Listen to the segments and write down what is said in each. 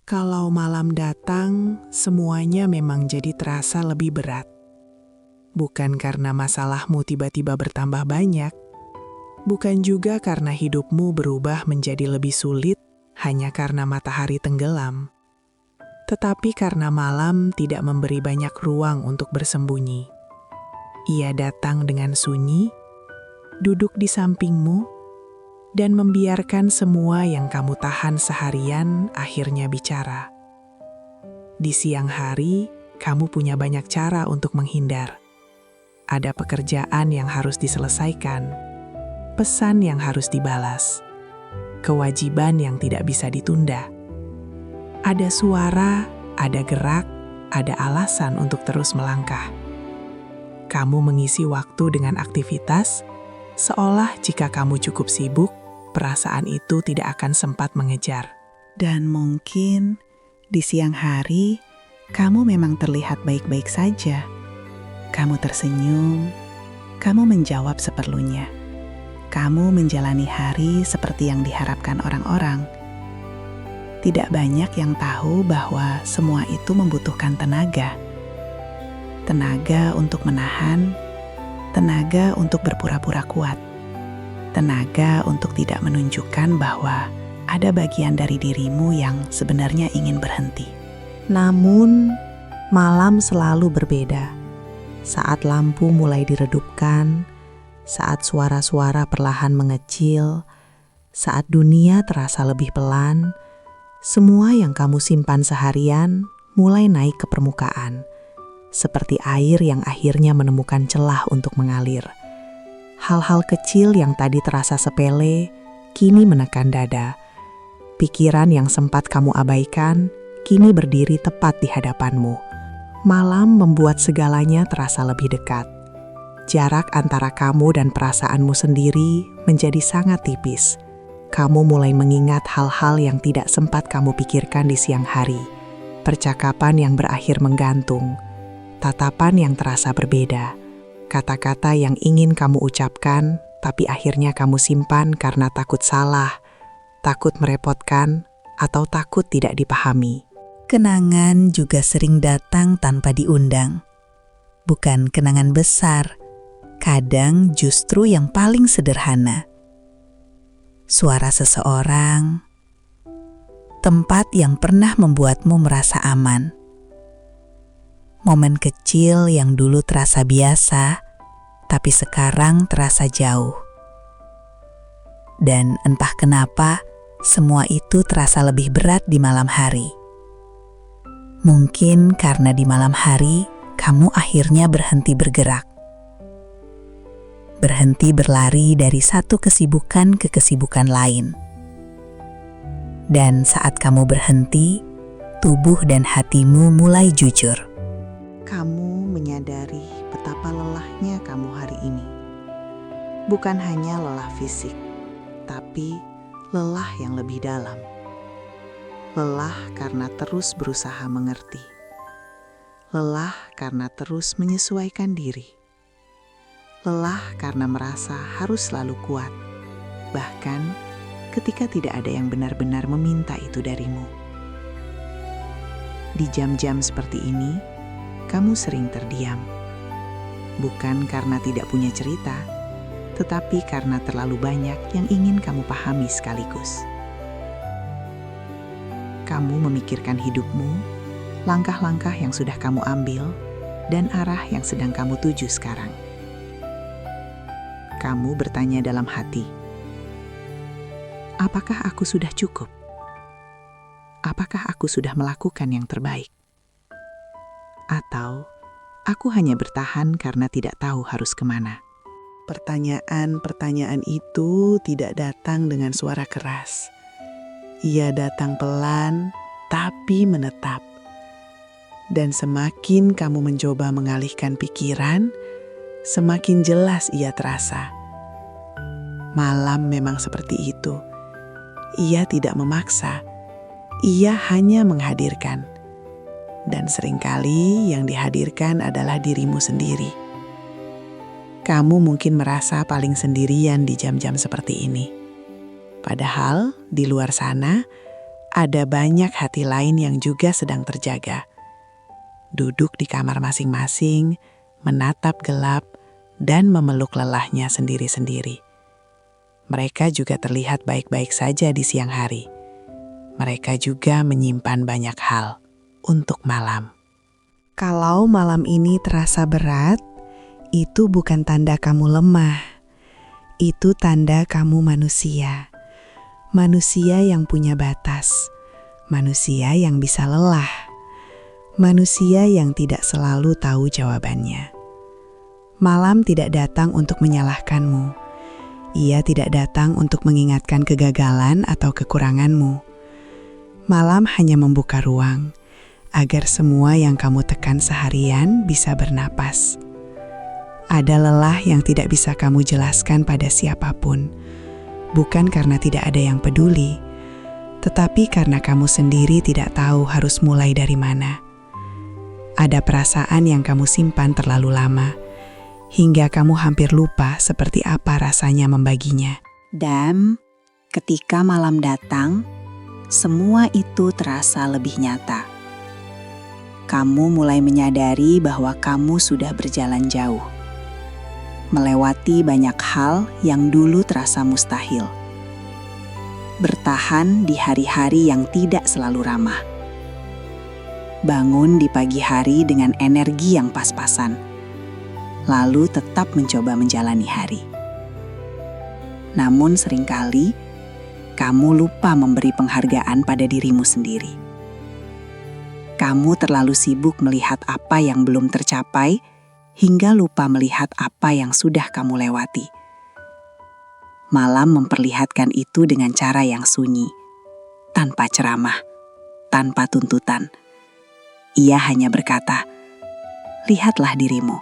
Kalau malam datang, semuanya memang jadi terasa lebih berat. Bukan karena masalahmu tiba-tiba bertambah banyak, bukan juga karena hidupmu berubah menjadi lebih sulit hanya karena matahari tenggelam, tetapi karena malam tidak memberi banyak ruang untuk bersembunyi. Ia datang dengan sunyi, duduk di sampingmu, dan membiarkan semua yang kamu tahan seharian akhirnya bicara. Di siang hari, kamu punya banyak cara untuk menghindar. Ada pekerjaan yang harus diselesaikan, pesan yang harus dibalas, kewajiban yang tidak bisa ditunda. Ada suara, ada gerak, ada alasan untuk terus melangkah. Kamu mengisi waktu dengan aktivitas, seolah jika kamu cukup sibuk, perasaan itu tidak akan sempat mengejar. Dan mungkin di siang hari, kamu memang terlihat baik-baik saja. Kamu tersenyum, kamu menjawab seperlunya. Kamu menjalani hari seperti yang diharapkan orang-orang. Tidak banyak yang tahu bahwa semua itu membutuhkan tenaga. Tenaga untuk menahan, tenaga untuk berpura-pura kuat. Tenaga untuk tidak menunjukkan bahwa ada bagian dari dirimu yang sebenarnya ingin berhenti. Namun, malam selalu berbeda. Saat lampu mulai diredupkan, saat suara-suara perlahan mengecil, saat dunia terasa lebih pelan, semua yang kamu simpan seharian mulai naik ke permukaan, seperti air yang akhirnya menemukan celah untuk mengalir. Hal-hal kecil yang tadi terasa sepele, kini menekan dada. Pikiran yang sempat kamu abaikan, kini berdiri tepat di hadapanmu. Malam membuat segalanya terasa lebih dekat. Jarak antara kamu dan perasaanmu sendiri menjadi sangat tipis. Kamu mulai mengingat hal-hal yang tidak sempat kamu pikirkan di siang hari. Percakapan yang berakhir menggantung, tatapan yang terasa berbeda. Kata-kata yang ingin kamu ucapkan, tapi akhirnya kamu simpan karena takut salah, takut merepotkan, atau takut tidak dipahami. Kenangan juga sering datang tanpa diundang. Bukan kenangan besar, kadang justru yang paling sederhana. Suara seseorang, tempat yang pernah membuatmu merasa aman. Momen kecil yang dulu terasa biasa, tapi sekarang terasa jauh. Dan entah kenapa, semua itu terasa lebih berat di malam hari. Mungkin karena di malam hari, kamu akhirnya berhenti bergerak. Berhenti berlari dari satu kesibukan ke kesibukan lain. Dan saat kamu berhenti, tubuh dan hatimu mulai jujur. Kamu menyadari betapa lelahnya kamu hari ini. Bukan hanya lelah fisik, tapi lelah yang lebih dalam. Lelah karena terus berusaha mengerti. Lelah karena terus menyesuaikan diri. Lelah karena merasa harus selalu kuat, bahkan ketika tidak ada yang benar-benar meminta itu darimu. Di jam-jam seperti ini, kamu sering terdiam. Bukan karena tidak punya cerita, tetapi karena terlalu banyak yang ingin kamu pahami sekaligus. Kamu memikirkan hidupmu, langkah-langkah yang sudah kamu ambil, dan arah yang sedang kamu tuju sekarang. Kamu bertanya dalam hati, apakah aku sudah cukup? Apakah aku sudah melakukan yang terbaik? Atau aku hanya bertahan karena tidak tahu harus kemana? Pertanyaan-pertanyaan itu tidak datang dengan suara keras. Ia datang pelan, tapi menetap. Dan semakin kamu mencoba mengalihkan pikiran, semakin jelas ia terasa. Malam memang seperti itu. Ia tidak memaksa, ia hanya menghadirkan. Dan seringkali yang dihadirkan adalah dirimu sendiri. Kamu mungkin merasa paling sendirian di jam-jam seperti ini. Padahal di luar sana ada banyak hati lain yang juga sedang terjaga. Duduk di kamar masing-masing, menatap gelap, dan memeluk lelahnya sendiri-sendiri. Mereka juga terlihat baik-baik saja di siang hari. Mereka juga menyimpan banyak hal untuk malam. Kalau malam ini terasa berat, itu bukan tanda kamu lemah. Itu tanda kamu manusia. Manusia yang punya batas. Manusia yang bisa lelah. Manusia yang tidak selalu tahu jawabannya. Malam tidak datang untuk menyalahkanmu. Ia tidak datang untuk mengingatkan kegagalan atau kekuranganmu. Malam hanya membuka ruang agar semua yang kamu tekan seharian bisa bernapas. Ada lelah yang tidak bisa kamu jelaskan pada siapapun, bukan karena tidak ada yang peduli, tetapi karena kamu sendiri tidak tahu harus mulai dari mana. Ada perasaan yang kamu simpan terlalu lama, hingga kamu hampir lupa seperti apa rasanya membaginya. Dan ketika malam datang, semua itu terasa lebih nyata. Kamu mulai menyadari bahwa kamu sudah berjalan jauh, melewati banyak hal yang dulu terasa mustahil, bertahan di hari-hari yang tidak selalu ramah, bangun di pagi hari dengan energi yang pas-pasan, lalu tetap mencoba menjalani hari. Namun seringkali, kamu lupa memberi penghargaan pada dirimu sendiri. Kamu terlalu sibuk melihat apa yang belum tercapai, hingga lupa melihat apa yang sudah kamu lewati. Malam memperlihatkan itu dengan cara yang sunyi, tanpa ceramah, tanpa tuntutan. Ia hanya berkata, "Lihatlah dirimu,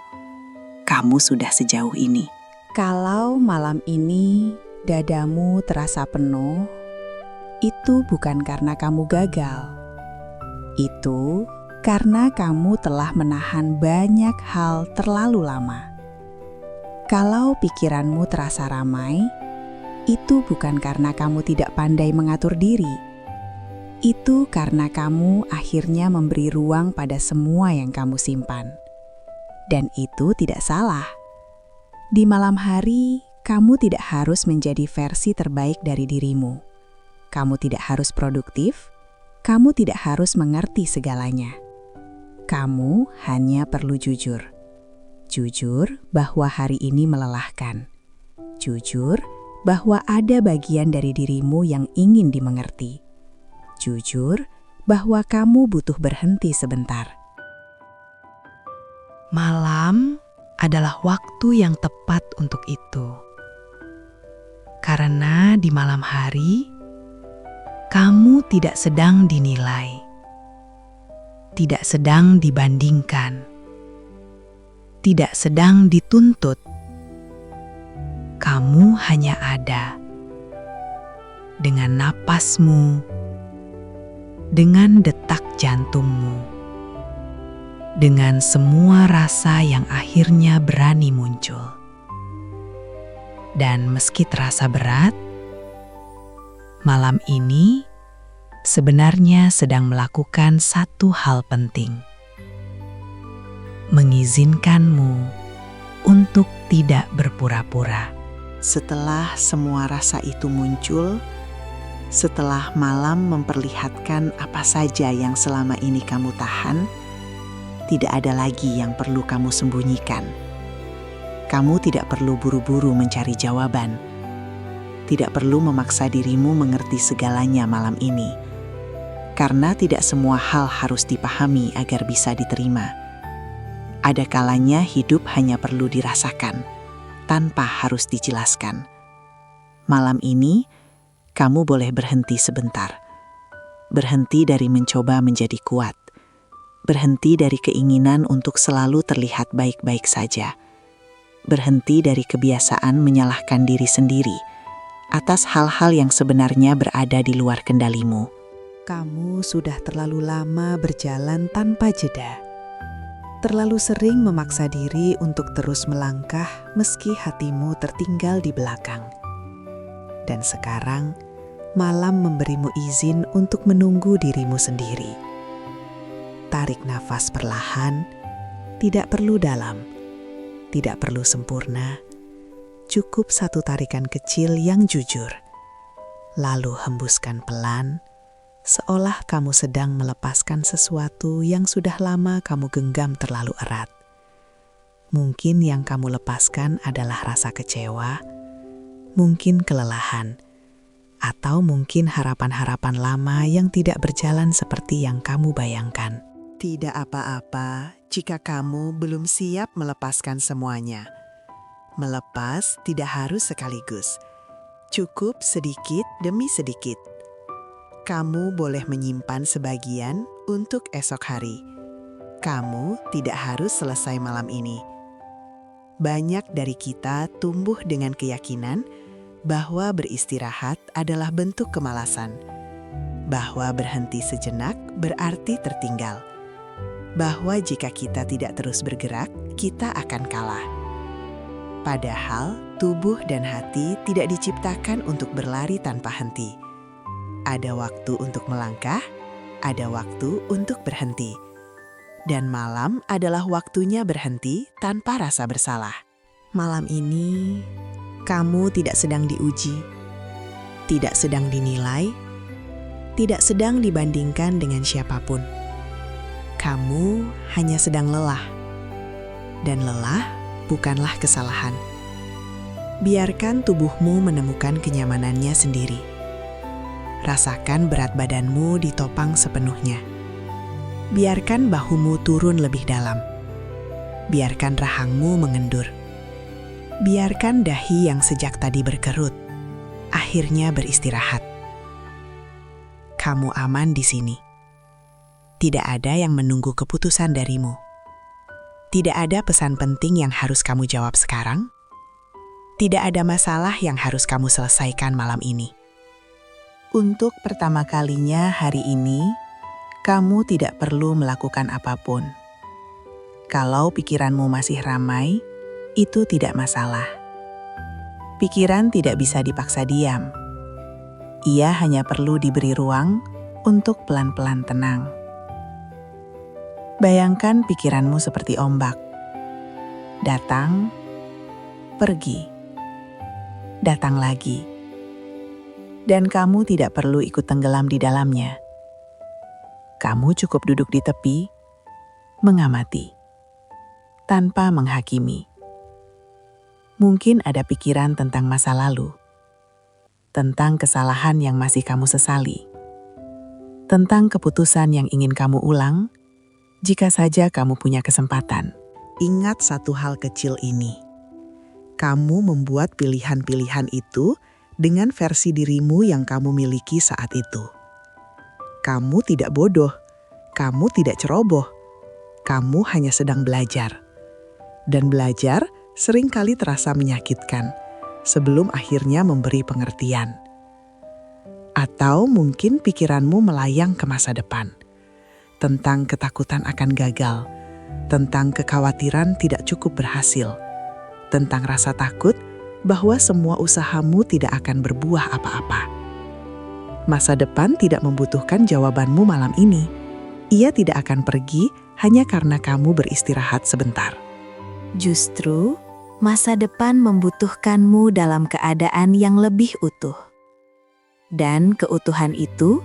kamu sudah sejauh ini." Kalau malam ini dadamu terasa penuh, itu bukan karena kamu gagal. Itu karena kamu telah menahan banyak hal terlalu lama. Kalau pikiranmu terasa ramai, itu bukan karena kamu tidak pandai mengatur diri. Itu karena kamu akhirnya memberi ruang pada semua yang kamu simpan. Dan itu tidak salah. Di malam hari, kamu tidak harus menjadi versi terbaik dari dirimu. Kamu tidak harus produktif. Kamu tidak harus mengerti segalanya. Kamu hanya perlu jujur. Jujur bahwa hari ini melelahkan. Jujur bahwa ada bagian dari dirimu yang ingin dimengerti. Jujur bahwa kamu butuh berhenti sebentar. Malam adalah waktu yang tepat untuk itu. Karena di malam hari, kamu tidak sedang dinilai, tidak sedang dibandingkan, tidak sedang dituntut. Kamu hanya ada dengan napasmu, dengan detak jantungmu, dengan semua rasa yang akhirnya berani muncul. Dan meski terasa berat, malam ini sebenarnya sedang melakukan satu hal penting. Mengizinkanmu untuk tidak berpura-pura. Setelah semua rasa itu muncul, setelah malam memperlihatkan apa saja yang selama ini kamu tahan, tidak ada lagi yang perlu kamu sembunyikan. Kamu tidak perlu buru-buru mencari jawaban. Tidak perlu memaksa dirimu mengerti segalanya malam ini, karena tidak semua hal harus dipahami agar bisa diterima. Ada kalanya hidup hanya perlu dirasakan, tanpa harus dijelaskan. Malam ini, kamu boleh berhenti sebentar. Berhenti dari mencoba menjadi kuat. Berhenti dari keinginan untuk selalu terlihat baik-baik saja. Berhenti dari kebiasaan menyalahkan diri sendiri atas hal-hal yang sebenarnya berada di luar kendalimu. Kamu sudah terlalu lama berjalan tanpa jeda. Terlalu sering memaksa diri untuk terus melangkah meski hatimu tertinggal di belakang. Dan sekarang, malam memberimu izin untuk menunggu dirimu sendiri. Tarik nafas perlahan, tidak perlu dalam, tidak perlu sempurna, cukup satu tarikan kecil yang jujur. Lalu hembuskan pelan, seolah kamu sedang melepaskan sesuatu yang sudah lama kamu genggam terlalu erat. Mungkin yang kamu lepaskan adalah rasa kecewa, mungkin kelelahan, atau mungkin harapan-harapan lama yang tidak berjalan seperti yang kamu bayangkan. Tidak apa-apa jika kamu belum siap melepaskan semuanya. Melepas tidak harus sekaligus. Cukup sedikit demi sedikit. Kamu boleh menyimpan sebagian untuk esok hari. Kamu tidak harus selesai malam ini. Banyak dari kita tumbuh dengan keyakinan bahwa beristirahat adalah bentuk kemalasan, bahwa berhenti sejenak berarti tertinggal, bahwa jika kita tidak terus bergerak, kita akan kalah. Padahal tubuh dan hati tidak diciptakan untuk berlari tanpa henti. Ada waktu untuk melangkah, ada waktu untuk berhenti. Dan malam adalah waktunya berhenti tanpa rasa bersalah. Malam ini, kamu tidak sedang diuji, tidak sedang dinilai, tidak sedang dibandingkan dengan siapapun. Kamu hanya sedang lelah. Dan lelah bukanlah kesalahan. Biarkan tubuhmu menemukan kenyamanannya sendiri. Rasakan berat badanmu ditopang sepenuhnya. Biarkan bahumu turun lebih dalam. Biarkan rahangmu mengendur. Biarkan dahi yang sejak tadi berkerut akhirnya beristirahat. Kamu aman di sini. Tidak ada yang menunggu keputusan darimu. Tidak ada pesan penting yang harus kamu jawab sekarang. Tidak ada masalah yang harus kamu selesaikan malam ini. Untuk pertama kalinya hari ini, kamu tidak perlu melakukan apapun. Kalau pikiranmu masih ramai, itu tidak masalah. Pikiran tidak bisa dipaksa diam. Ia hanya perlu diberi ruang untuk pelan-pelan tenang. Bayangkan pikiranmu seperti ombak. Datang, pergi, datang lagi. Dan kamu tidak perlu ikut tenggelam di dalamnya. Kamu cukup duduk di tepi, mengamati, tanpa menghakimi. Mungkin ada pikiran tentang masa lalu, tentang kesalahan yang masih kamu sesali, tentang keputusan yang ingin kamu ulang, jika saja kamu punya kesempatan. Ingat satu hal kecil ini. Kamu membuat pilihan-pilihan itu dengan versi dirimu yang kamu miliki saat itu. Kamu tidak bodoh, kamu tidak ceroboh, kamu hanya sedang belajar. Dan belajar seringkali terasa menyakitkan sebelum akhirnya memberi pengertian. Atau mungkin pikiranmu melayang ke masa depan, tentang ketakutan akan gagal, tentang kekhawatiran tidak cukup berhasil, tentang rasa takut bahwa semua usahamu tidak akan berbuah apa-apa. Masa depan tidak membutuhkan jawabanmu malam ini. Ia tidak akan pergi hanya karena kamu beristirahat sebentar. Justru, masa depan membutuhkanmu dalam keadaan yang lebih utuh. Dan keutuhan itu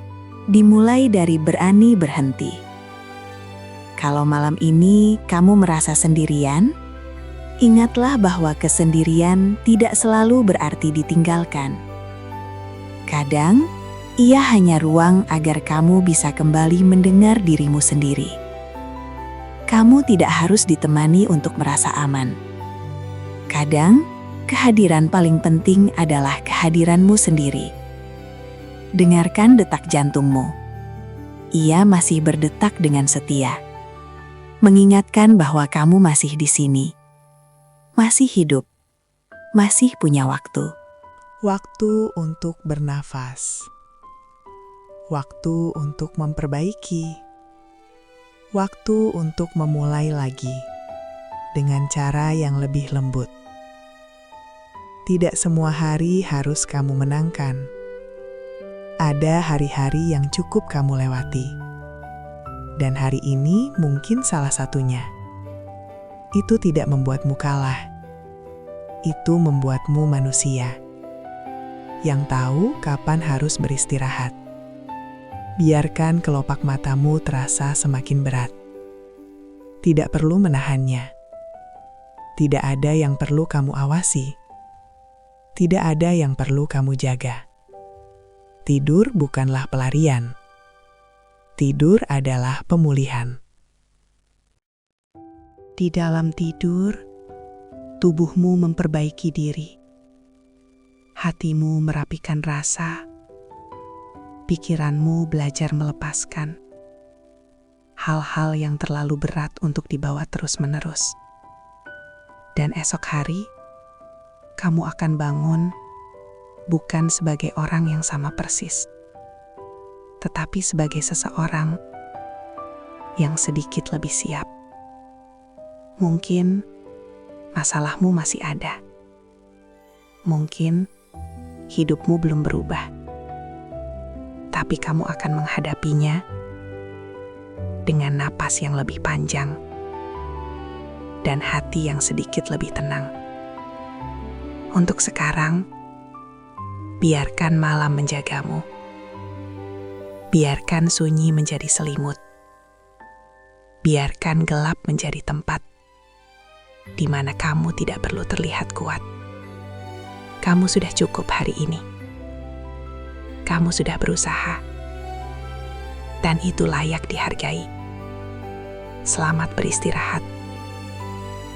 dimulai dari berani berhenti. Kalau malam ini kamu merasa sendirian, ingatlah bahwa kesendirian tidak selalu berarti ditinggalkan. Kadang, ia hanya ruang agar kamu bisa kembali mendengar dirimu sendiri. Kamu tidak harus ditemani untuk merasa aman. Kadang, kehadiran paling penting adalah kehadiranmu sendiri. Dengarkan detak jantungmu. Ia masih berdetak dengan setia, mengingatkan bahwa kamu masih di sini, masih hidup, masih punya waktu. Waktu untuk bernafas. Waktu untuk memperbaiki. Waktu untuk memulai lagi dengan cara yang lebih lembut. Tidak semua hari harus kamu menangkan. Ada hari-hari yang cukup kamu lewati. Dan hari ini mungkin salah satunya. Itu tidak membuatmu kalah. Itu membuatmu manusia yang tahu kapan harus beristirahat. Biarkan kelopak matamu terasa semakin berat. Tidak perlu menahannya. Tidak ada yang perlu kamu awasi. Tidak ada yang perlu kamu jaga. Tidur bukanlah pelarian. Tidur adalah pemulihan. Di dalam tidur, tubuhmu memperbaiki diri. Hatimu merapikan rasa. Pikiranmu belajar melepaskan hal-hal yang terlalu berat untuk dibawa terus-menerus. Dan esok hari, kamu akan bangun bukan sebagai orang yang sama persis, tetapi sebagai seseorang yang sedikit lebih siap. Mungkin masalahmu masih ada. Mungkin hidupmu belum berubah. Tapi kamu akan menghadapinya dengan napas yang lebih panjang dan hati yang sedikit lebih tenang. Untuk sekarang, biarkan malam menjagamu. Biarkan sunyi menjadi selimut. Biarkan gelap menjadi tempat di mana kamu tidak perlu terlihat kuat. Kamu sudah cukup hari ini. Kamu sudah berusaha. Dan itu layak dihargai. Selamat beristirahat.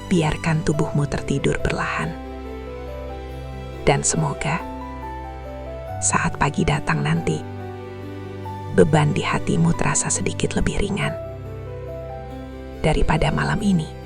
Biarkan tubuhmu tertidur perlahan. Dan semoga saat pagi datang nanti, beban di hatimu terasa sedikit lebih ringan daripada malam ini.